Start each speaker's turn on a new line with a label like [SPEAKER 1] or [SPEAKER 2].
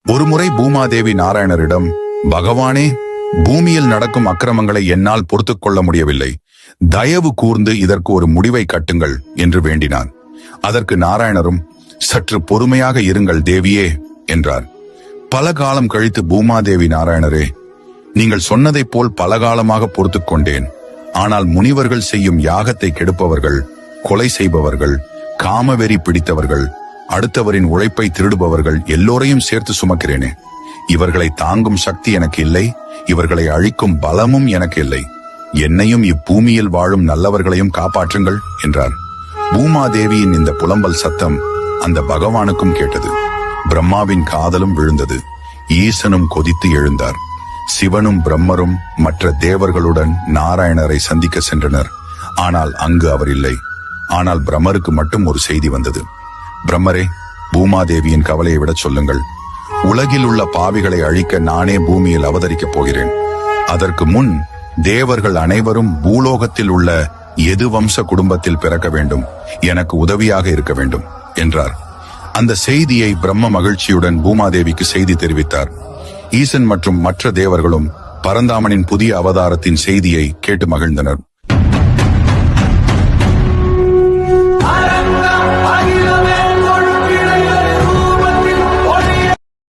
[SPEAKER 1] ஒருமுறை பூமாதேவி நாராயணரிடம், பகவானே, பூமியில் நடக்கும் அக்கிரமங்களை என்னால் பொறுத்துக் கொள்ள முடியவில்லை, தயவு கூர்ந்து இதற்கு ஒரு முடிவை கட்டுங்கள் என்று வேண்டினார். அதற்கு நாராயணரும், சற்று பொறுமையாக இருங்கள் தேவியே என்றார். பல காலம் கழித்து பூமாதேவி, நாராயணரே, நீங்கள் சொன்னதைப் போல் பல காலமாக பொறுத்துக் கொண்டேன். ஆனால் முனிவர்கள் செய்யும் யாகத்தை கெடுப்பவர்கள், கொலை செய்பவர்கள், காமவெறி பிடித்தவர்கள், அடுத்தவரின் உழைப்பை திருடுபவர்கள் எல்லோரையும் சேர்த்து சுமக்கிறேனே. இவர்களை தாங்கும் சக்தி எனக்கு இல்லை, இவர்களை அழிக்கும் பலமும் எனக்கு இல்லை. என்னையும் இப்பூமியில் வாழும் நல்லவர்களையும் காப்பாற்றுங்கள் என்றார். பூமாதேவியின் இந்த புலம்பல் சத்தம் அந்த பகவானுக்கும் கேட்டது. பிரம்மாவின் காதலும் விழுந்தது. ஈசனும் கொதித்து எழுந்தார். சிவனும் பிரம்மரும் மற்ற தேவர்களுடன் நாராயணரை சந்திக்க சென்றனர். ஆனால் அங்கு அவர் இல்லை. ஆனால் பிரம்மருக்கு மட்டும் ஒரு செய்தி வந்தது. பிரம்மரே, பூமாதேவியின் கவலையை விட சொல்லுங்கள். உலகில் உள்ள பாவிகளை அழிக்க நானே பூமியில் அவதரிக்கப் போகிறேன். அதற்கு முன் தேவர்கள் அனைவரும் பூலோகத்தில் உள்ள எது வம்ச குடும்பத்தில் பிறக்க வேண்டும், எனக்கு உதவியாக இருக்க வேண்டும் என்றார். அந்த செய்தியை பிரம்ம மகிழ்ச்சியுடன் பூமாதேவிக்கு செய்தி தெரிவித்தார். ஈசன் மற்றும் மற்ற தேவர்களும் பரந்தாமனின் புதிய அவதாரத்தின் செய்தியை கேட்டு மகிழ்ந்தனர்.